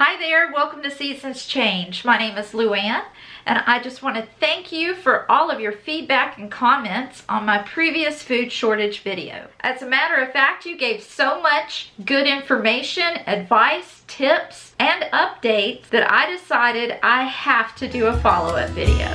Hi there, welcome to Seasons Change. My name is Luann, and I just want to thank you for all of your feedback and comments on my previous food shortage video. As a matter of fact, you gave so much good information, advice, tips, and updates that I decided I have to do a follow-up video.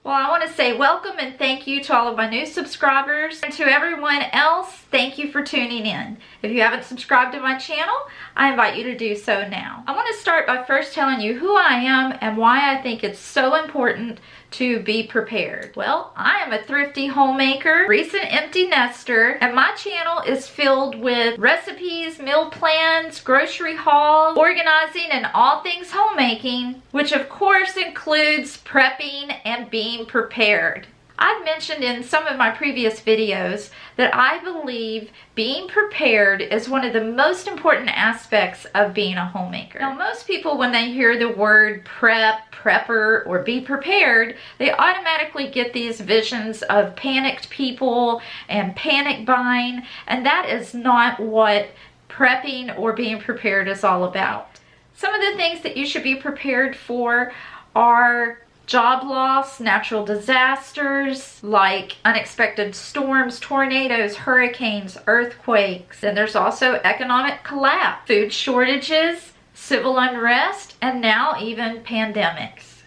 Well, I want to say welcome and thank you to all of my new subscribers, and to everyone else, thank you for tuning in. If you haven't subscribed to my channel, I invite you to do so now. I want to start by first telling you who I am and why I think it's so important to be prepared. Well, I am a thrifty homemaker, recent empty nester, and my channel is filled with recipes, meal plans, grocery hauls, organizing, and all things homemaking, which of course includes prepping and being prepared. I've mentioned in some of my previous videos that I believe being prepared is one of the most important aspects of being a homemaker. Now, most people, when they hear the word prep, prepper, or be prepared, they automatically get these visions of panicked people and panic buying, and that is not what prepping or being prepared is all about. Some of the things that you should be prepared for are job loss, natural disasters like unexpected storms, tornadoes, hurricanes, earthquakes. Then there's also economic collapse, food shortages, civil unrest, and now even pandemics.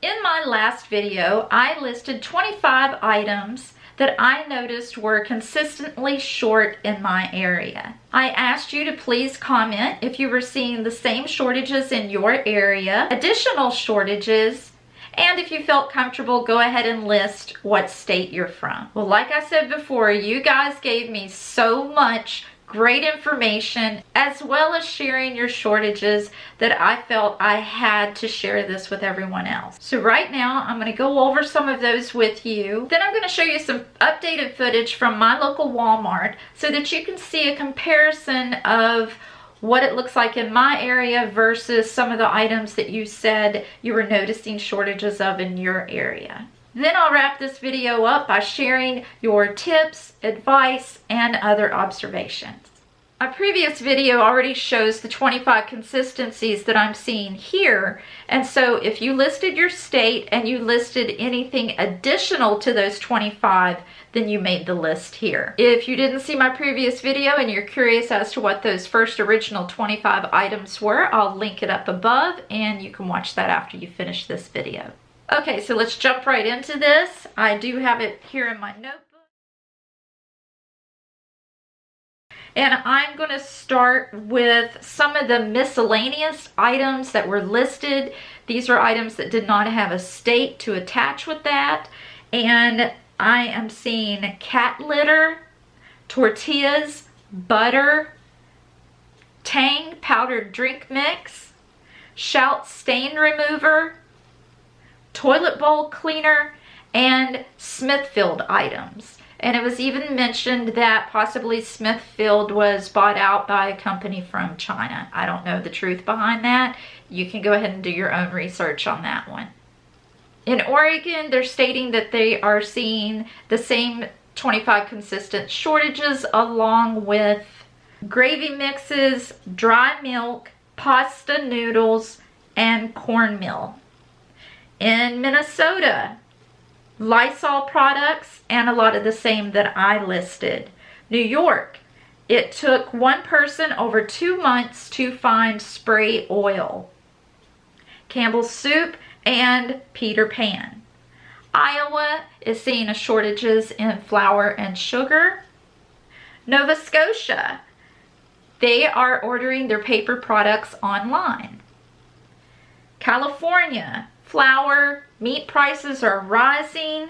In my last video, I listed 25 items that I noticed were consistently short in my area. I asked you to please comment if you were seeing the same shortages in your area, additional shortages, and if you felt comfortable, go ahead and list what state you're from. Well, like I said before, you guys gave me so much great information, as well as sharing your shortages, that I felt I had to share this with everyone else. So right now, I'm going to go over some of those with you. Then I'm going to show you some updated footage from my local Walmart so that you can see a comparison of what it looks like in my area versus some of the items that you said you were noticing shortages of in your area. Then I'll wrap this video up by sharing your tips, advice, and other observations. My previous video already shows the 25 consistencies that I'm seeing here, and so if you listed your state and you listed anything additional to those 25, then you made the list here. If you didn't see my previous video and you're curious as to what those first original 25 items were, I'll link it up above and you can watch that after you finish this video. Okay, so let's jump right into this. I do have it here in my notebook. And I'm going to start with some of the miscellaneous items that were listed. These are items that did not have a state to attach with that. And I am seeing cat litter, tortillas, butter, Tang powdered drink mix, Shout stain remover, toilet bowl cleaner, and Smithfield items. And it was even mentioned that possibly Smithfield was bought out by a company from China. I don't know the truth behind that. You can go ahead and do your own research on that one. In Oregon, they're stating that they are seeing the same 25 consistent shortages along with gravy mixes, dry milk, pasta noodles, and cornmeal. In Minnesota, Lysol products and a lot of the same that I listed. New York, it took one person over 2 months to find spray oil. Campbell's soup and Peter Pan. Iowa is seeing shortages in flour and sugar. Nova Scotia, they are ordering their paper products online. California, flour, meat prices are rising,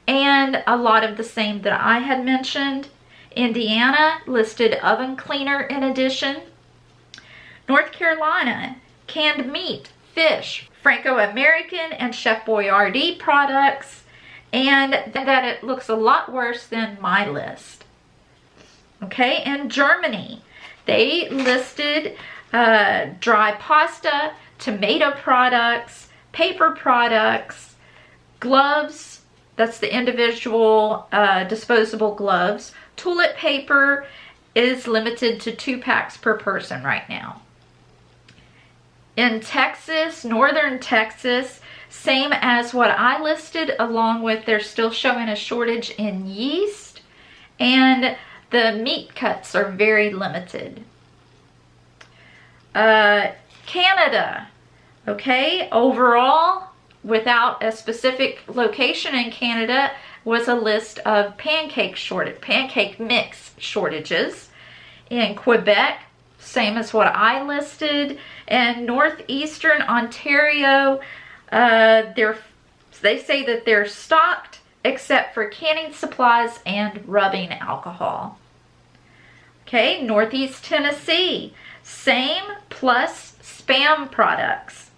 and a lot of the same that I had mentioned. Indiana listed oven cleaner in addition. North Carolina, canned meat, fish, Franco-American and Chef Boyardee products, and that it looks a lot worse than my list. Okay, and Germany, they listed dry pasta, tomato products, paper products, gloves, that's the individual disposable gloves, toilet paper is limited to 2 packs per person right now. In Texas, northern Texas, same as what I listed, along with they're still showing a shortage in yeast, and the meat cuts are very limited. Canada, okay, overall, without a specific location in Canada, was a list of pancake mix shortages. In Quebec, same as what I listed. And northeastern Ontario, they say that they're stocked except for canning supplies and rubbing alcohol. Okay, Northeast Tennessee, same plus Spam products.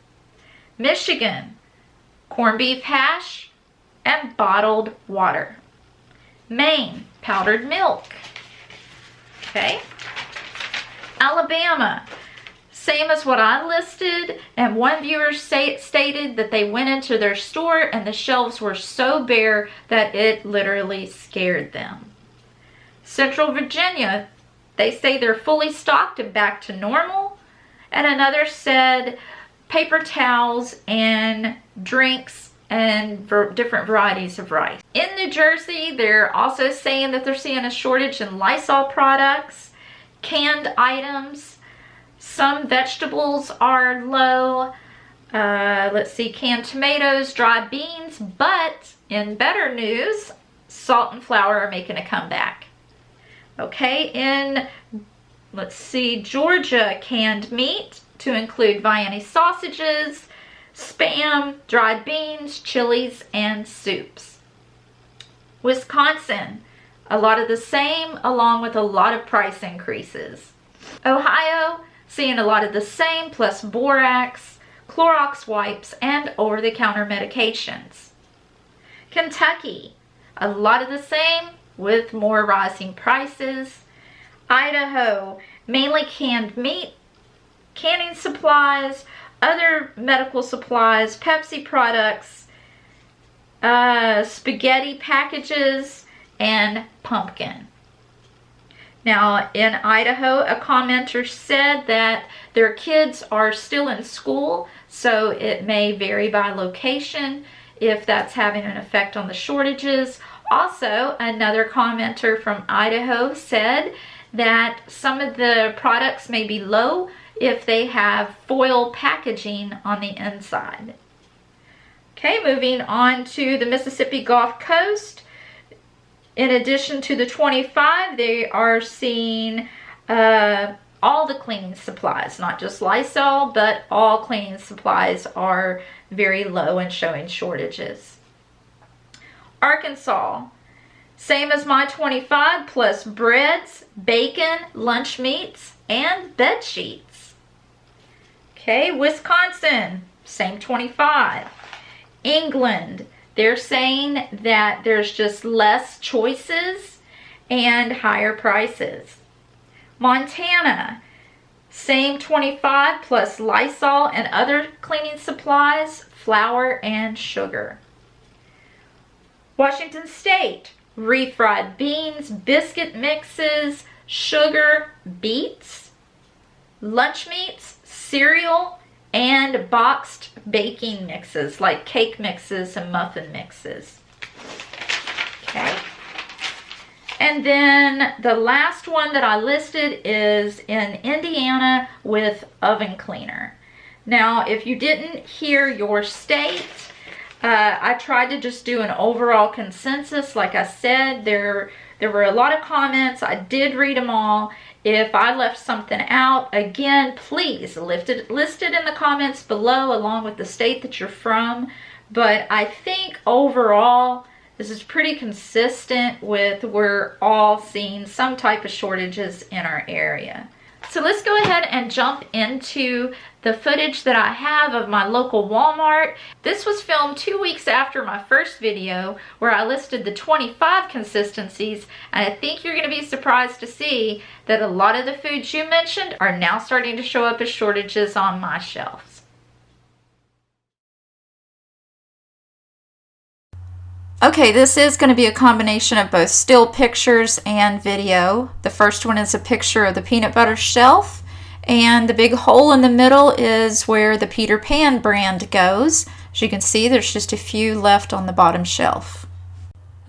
Michigan, corned beef hash and bottled water. Maine, powdered milk. Okay. Alabama, same as what I listed, and one viewer stated that they went into their store and the shelves were so bare that it literally scared them. Central Virginia, they say they're fully stocked and back to normal, and another said paper towels and drinks and different varieties of rice. In New Jersey, they're also saying that they're seeing a shortage in Lysol products, canned items. Some vegetables are low. Let's see, canned tomatoes, dry beans, but in better news, salt and flour are making a comeback. Okay, in, let's see, Georgia, canned meat to include Viennese sausages, Spam, dried beans, chilies, and soups. Wisconsin, a lot of the same, along with a lot of price increases. Ohio, seeing a lot of the same, plus borax, Clorox wipes, and over-the-counter medications. Kentucky, a lot of the same, with more rising prices. Idaho, mainly canned meat, canning supplies, other medical supplies, Pepsi products, spaghetti packages, and pumpkin. Now, in Idaho, a commenter said that their kids are still in school, so it may vary by location if that's having an effect on the shortages. Also, another commenter from Idaho said that some of the products may be low if they have foil packaging on the inside. Okay, moving on to the Mississippi Gulf Coast. In addition to the 25, they are seeing all the cleaning supplies, not just Lysol, but all cleaning supplies are very low and showing shortages. Arkansas, same as my 25, plus breads, bacon, lunch meats, and bed sheets. Okay, Wisconsin, same 25. England, they're saying that there's just less choices and higher prices. Montana, same 25 plus Lysol and other cleaning supplies, flour and sugar. Washington State, refried beans, biscuit mixes, sugar, beets, lunch meats, cereal, and boxed baking mixes like cake mixes and muffin mixes. Okay. And then the last one that I listed is in Indiana with oven cleaner. Now, if you didn't hear your state, I tried to just do an overall consensus. Like I said, there were a lot of comments. I did read them all. If I left something out, again, please list it in the comments below along with the state that you're from. But I think overall, this is pretty consistent with we're all seeing some type of shortages in our area. So let's go ahead and jump into the footage that I have of my local Walmart. This was filmed 2 weeks after my first video where I listed the 25 consistencies, and I think you're going to be surprised to see that a lot of the foods you mentioned are now starting to show up as shortages on my shelves. Okay, this is going to be a combination of both still pictures and video. The first one is a picture of the peanut butter shelf, and the big hole in the middle is where the Peter Pan brand goes. As you can see, there's just a few left on the bottom shelf.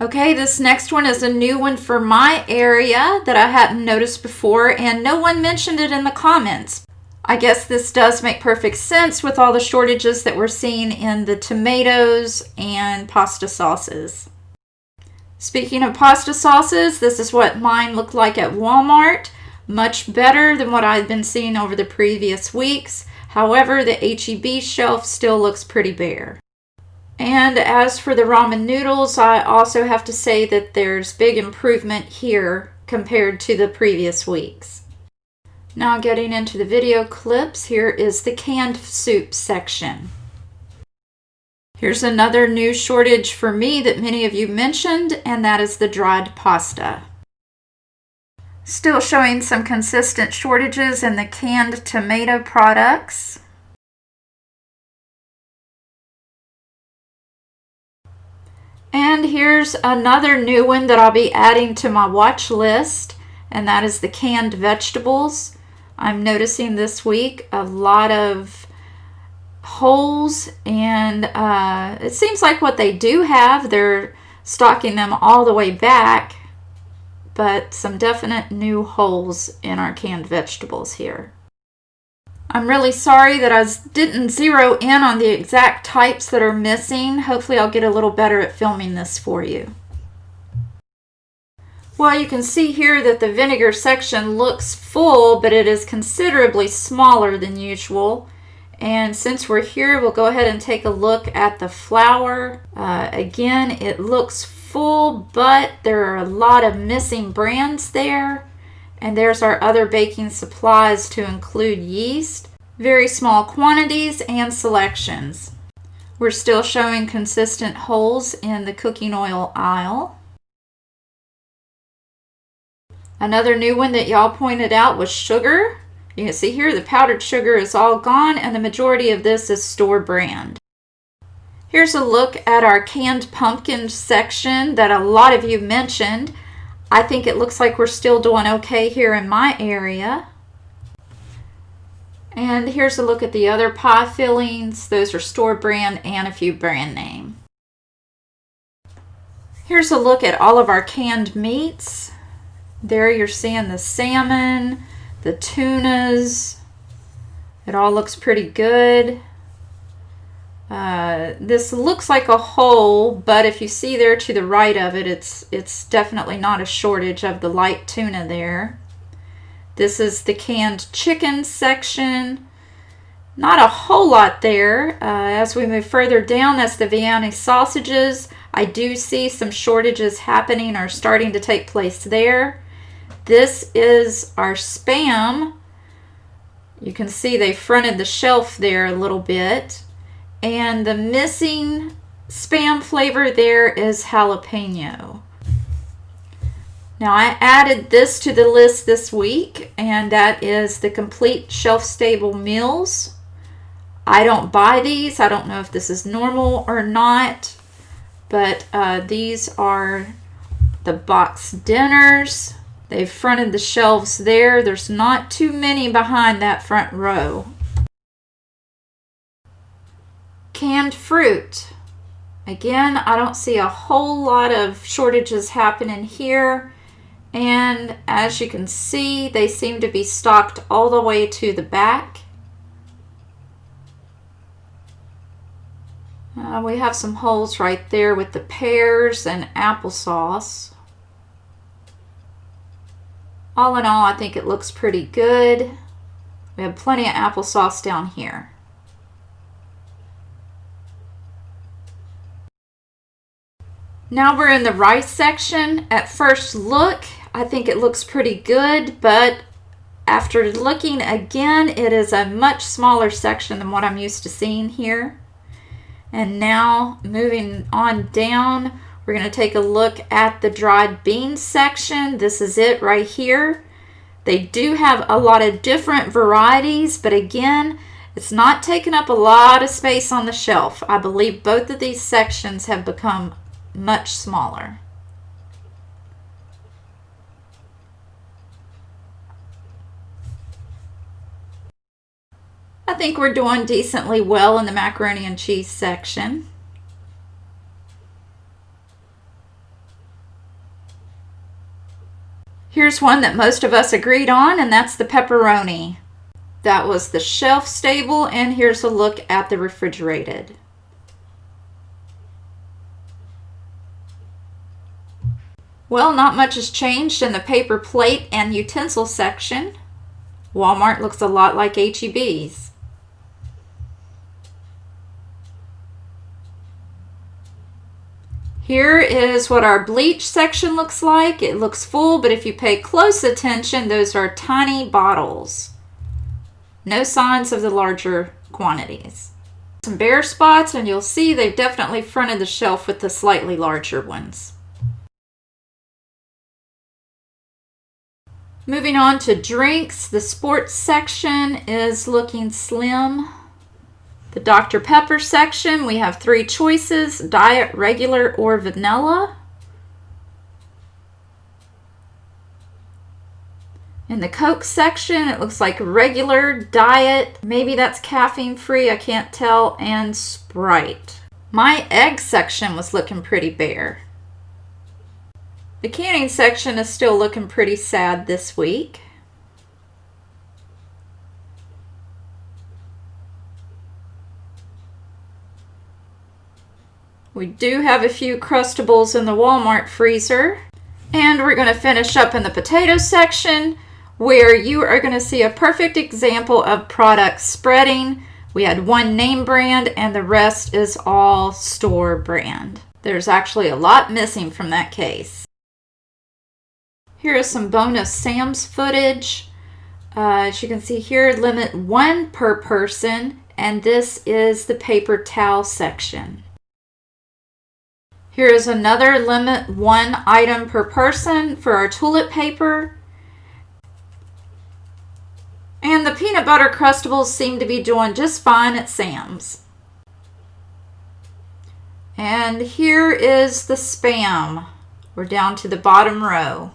Okay, this next one is a new one for my area that I hadn't noticed before, and no one mentioned it in the comments. I guess this does make perfect sense with all the shortages that we're seeing in the tomatoes and pasta sauces. Speaking of pasta sauces, this is what mine looked like at Walmart. Much better than what I've been seeing over the previous weeks. However, the H-E-B shelf still looks pretty bare. And as for the ramen noodles, I also have to say that there's big improvement here compared to the previous weeks. Now getting into the video clips, here is the canned soup section. Here's another new shortage for me that many of you mentioned, and that is the dried pasta. Still showing some consistent shortages in the canned tomato products. And here's another new one that I'll be adding to my watch list, and that is the canned vegetables. I'm noticing this week a lot of holes, and it seems like what they do have, they're stocking them all the way back, but some definite new holes in our canned vegetables here. I'm really sorry that I didn't zero in on the exact types that are missing. Hopefully I'll get a little better at filming this for you. Well, you can see here that the vinegar section looks full, but it is considerably smaller than usual. And since we're here, we'll go ahead and take a look at the flour. Again, it looks full, but there are a lot of missing brands there. And there's our other baking supplies to include yeast, very small quantities and selections. We're still showing consistent holes in the cooking oil aisle. Another new one that y'all pointed out was sugar. You can see here the powdered sugar is all gone, and the majority of this is store brand. Here's a look at our canned pumpkin section that a lot of you mentioned. I think it looks like we're still doing okay here in my area. And here's a look at the other pie fillings. Those are store brand and a few brand name. Here's a look at all of our canned meats. There you're seeing the salmon, the tunas. It all looks pretty good. This looks like a hole, but if you see there to the right of it, it's definitely not a shortage of the light tuna there. This is the canned chicken section. Not a whole lot there. As we move further down, that's the Vienna sausages. I do see some shortages happening or starting to take place there. This is our Spam. You can see they fronted the shelf there a little bit. And the missing Spam flavor there is jalapeno. Now I added this to the list this week, and that is the complete shelf-stable meals. I don't buy these. I don't know if this is normal or not, but these are the box dinners. They've fronted the shelves there. There's not too many behind that front row. Canned fruit. Again, I don't see a whole lot of shortages happening here. And as you can see, they seem to be stocked all the way to the back. We have some holes right there with the pears and applesauce. All in all, I think it looks pretty good. We have plenty of applesauce down here. Now we're in the rice section. At first look, I think it looks pretty good, but after looking again, it is a much smaller section than what I'm used to seeing here. And now moving on down, we're going to take a look at the dried beans section. This is it right here. They do have a lot of different varieties, but again, it's not taking up a lot of space on the shelf. I believe both of these sections have become much smaller. I think we're doing decently well in the macaroni and cheese section. Here's one that most of us agreed on, and that's the pepperoni. That was the shelf stable, and here's a look at the refrigerated. Well, not much has changed in the paper plate and utensil section. Walmart looks a lot like H-E-B's. Here is what our bleach section looks like. It looks full, but if you pay close attention, those are tiny bottles. No signs of the larger quantities. Some bare spots, and you'll see they've definitely fronted the shelf with the slightly larger ones. Moving on to drinks, the sports section is looking slim. The Dr. Pepper section, we have 3 choices: diet, regular, or vanilla. In the Coke section, it looks like regular, diet, maybe that's caffeine free, I can't tell, and Sprite. My egg section was looking pretty bare. The canning section is still looking pretty sad this week. We do have a few Uncrustables in the Walmart freezer. And we're going to finish up in the potato section, where you are going to see a perfect example of product spreading. We had 1 name brand and the rest is all store brand. There's actually a lot missing from that case. Here is some bonus Sam's footage. As you can see here, limit 1 per person, and this is the paper towel section. Here is another limit 1 item per person for our toilet paper. And the peanut butter Uncrustables seem to be doing just fine at Sam's. And here is the Spam. We're down to the bottom row.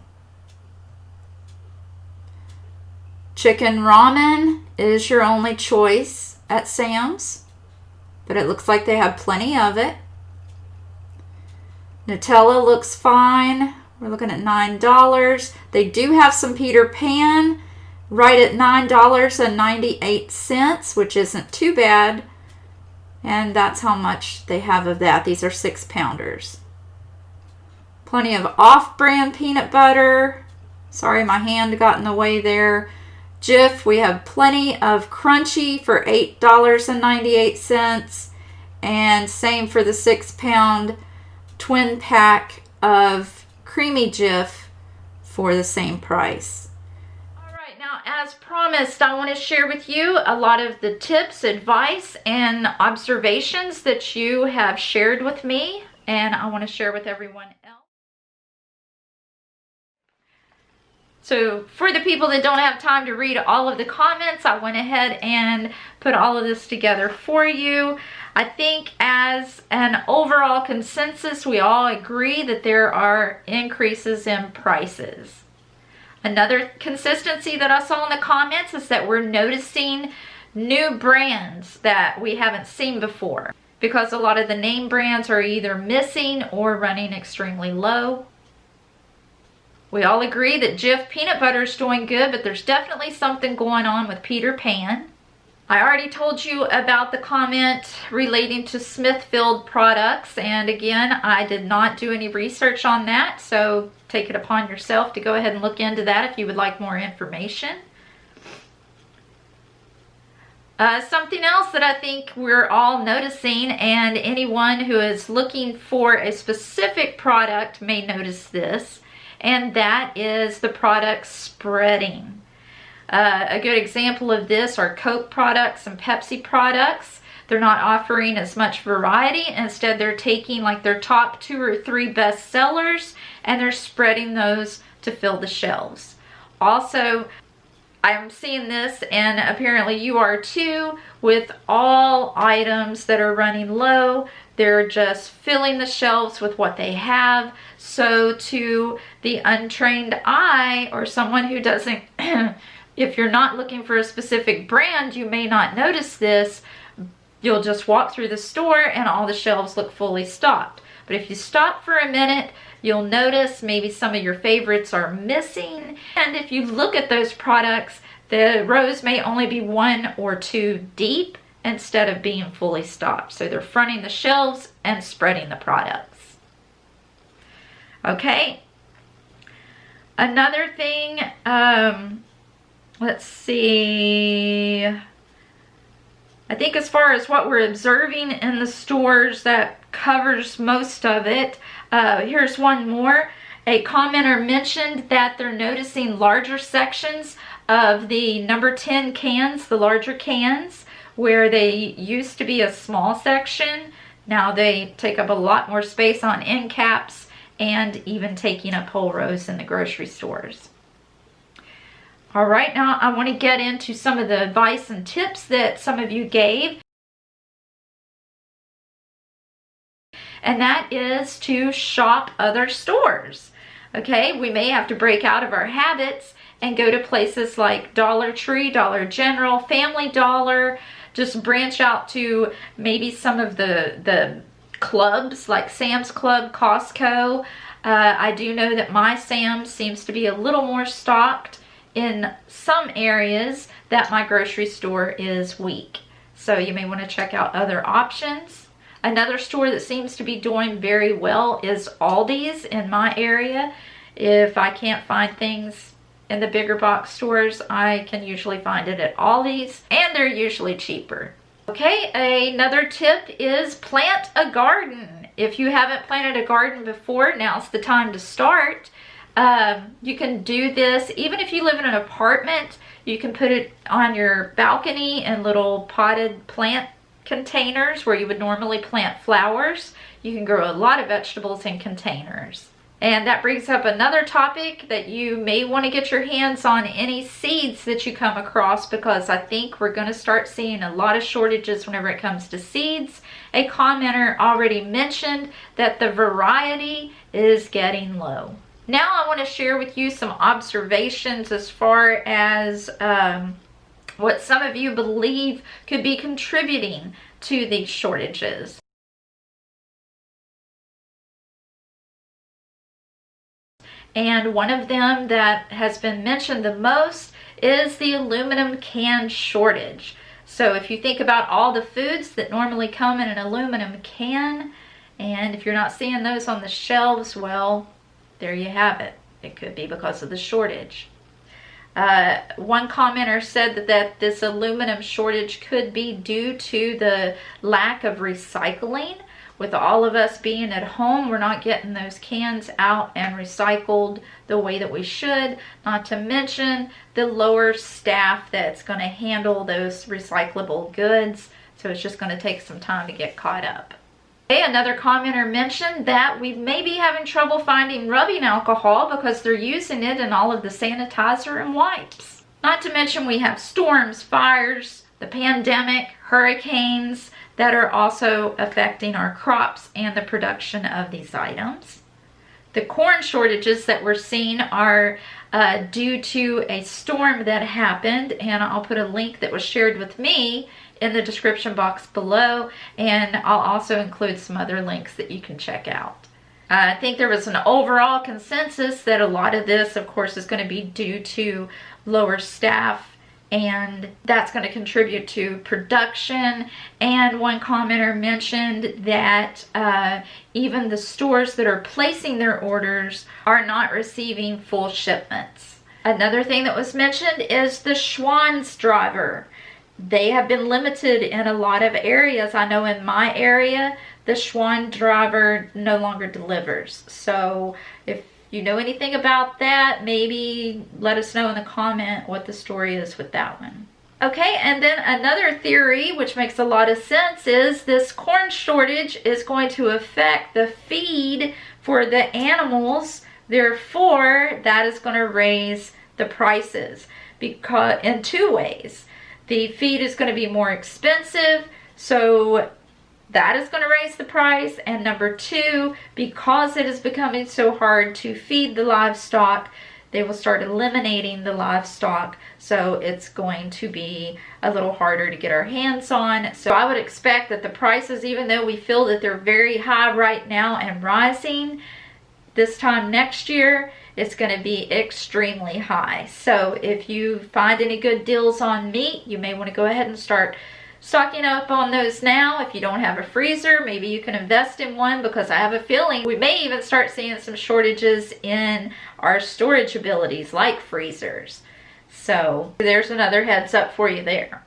Chicken ramen is your only choice at Sam's, but it looks like they have plenty of it. Nutella looks fine. We're looking at $9. They do have some Peter Pan right at $9.98, which isn't too bad. And that's how much they have of that. These are 6-pounders. Plenty of off-brand peanut butter. Sorry, my hand got in the way there. Jif, we have plenty of Crunchy for $8.98. And same for the 6-pound twin pack of Creamy Jif for the same price. Alright, now as promised, I want to share with you a lot of the tips, advice, and observations that you have shared with me, and I want to share with everyone else. So for the people that don't have time to read all of the comments, I went ahead and put all of this together for you. I think as an overall consensus, we all agree that there are increases in prices. Another consistency that I saw in the comments is that we're noticing new brands that we haven't seen before, because a lot of the name brands are either missing or running extremely low. We all agree that Jif peanut butter is doing good, but there's definitely something going on with Peter Pan. I already told you about the comment relating to Smithfield products, and again, I did not do any research on that, so take it upon yourself to go ahead and look into that if you would like more information. Something else that I think we're all noticing, and anyone who is looking for a specific product may notice this, and that is the product spreading. A good example of this are Coke products and Pepsi products. They're not offering as much variety. Instead, they're taking like their top 2 or 3 best sellers and they're spreading those to fill the shelves. Also, I'm seeing this, and apparently you are too, with all items that are running low. they're just filling the shelves with what they have. So to the untrained eye, or someone who doesn't, if you're not looking for a specific brand, you may not notice this. You'll just walk through the store and all the shelves look fully stocked. But if you stop for a minute, you'll notice maybe some of your favorites are missing. And if you look at those products, the rows may only be 1 or 2 deep instead of being fully stocked. So they're fronting the shelves and spreading the products. Okay. Another thing, let's see. I think as far as what we're observing in the stores, that covers most of it. Here's one more. A commenter mentioned that they're noticing larger sections of the number 10 cans, the larger cans, where they used to be a small section. Now they take up a lot more space on end caps and even taking up whole rows in the grocery stores. All right, now I want to get into some of the advice and tips that some of you gave. And that is to shop other stores. Okay, we may have to break out of our habits and go to places like Dollar Tree, Dollar General, Family Dollar. Just branch out to maybe some of the clubs like Sam's Club, Costco. I do know that my Sam's seems to be a little more stocked in some areas that my grocery store is weak. So you may want to check out other options. Another store that seems to be doing very well is Aldi's in my area. If I can't find things in the bigger box stores, I can usually find it at Aldi's, and they're usually cheaper. Okay, another tip is plant a garden. If you haven't planted a garden before, now's the time to start. You can do this even if you live in an apartment. You can put it on your balcony in little potted plant containers where you would normally plant flowers. You can grow a lot of vegetables in containers. And that brings up another topic that you may want to get your hands on any seeds that you come across, because I think we're going to start seeing a lot of shortages whenever it comes to seeds. A commenter already mentioned that the variety is getting low. Now I want to share with you some observations as far as what some of you believe could be contributing to these shortages. And one of them that has been mentioned the most is the aluminum can shortage. So if you think about all the foods that normally come in an aluminum can, and if you're not seeing those on the shelves, well, there you have it. It could be because of the shortage. One commenter said that this aluminum shortage could be due to the lack of recycling. With all of us being at home, we're not getting those cans out and recycled the way that we should, not to mention the lower staff that's going to handle those recyclable goods. So it's just going to take some time to get caught up. Okay, another commenter mentioned that we may be having trouble finding rubbing alcohol because they're using it in all of the sanitizer and wipes. Not to mention we have storms, fires, the pandemic, hurricanes that are also affecting our crops and the production of these items. The corn shortages that we're seeing are due to a storm that happened, and I'll put a link that was shared with me in the description box below, and I'll also include some other links that you can check out. I think there was an overall consensus that a lot of this, of course, is going to be due to lower staff, and that's going to contribute to production. And one commenter mentioned that even the stores that are placing their orders are not receiving full shipments. Another thing that was mentioned is the Schwann's driver. They have been limited in a lot of areas. I know in my area, the Schwann driver no longer delivers. So if you know anything about that, maybe let us know in the comment what the story is with that one. Okay, and then another theory, which makes a lot of sense, is this corn shortage is going to affect the feed for the animals. Therefore, that is going to raise the prices because in two ways. The feed is going to be more expensive, so that is going to raise the price. And number two, because it is becoming so hard to feed the livestock, they will start eliminating the livestock. So it's going to be a little harder to get our hands on. So I would expect that the prices, even though we feel that they're very high right now and rising, this time next year, it's going to be extremely high. So if you find any good deals on meat, you may want to go ahead and start stocking up on those now. If you don't have a freezer, maybe you can invest in one, because I have a feeling we may even start seeing some shortages in our storage abilities like freezers. So there's another heads up for you there.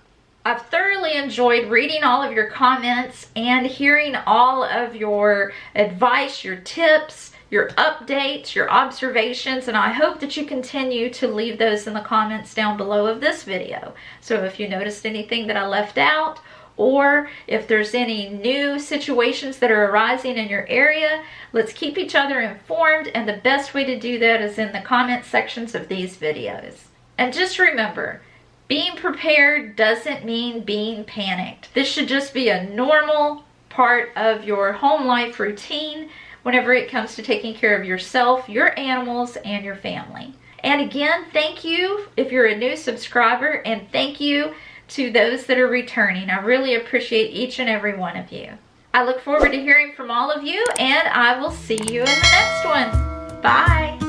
I've thoroughly enjoyed reading all of your comments and hearing all of your advice, your tips, your updates, your observations, and I hope that you continue to leave those in the comments down below of this video. So if you noticed anything that I left out, or if there's any new situations that are arising in your area, let's keep each other informed, and the best way to do that is in the comment sections of these videos. And just remember, being prepared doesn't mean being panicked. This should just be a normal part of your home life routine whenever it comes to taking care of yourself, your animals, and your family. And again, thank you if you're a new subscriber, and thank you to those that are returning. I really appreciate each and every one of you. I look forward to hearing from all of you, and I will see you in the next one. Bye.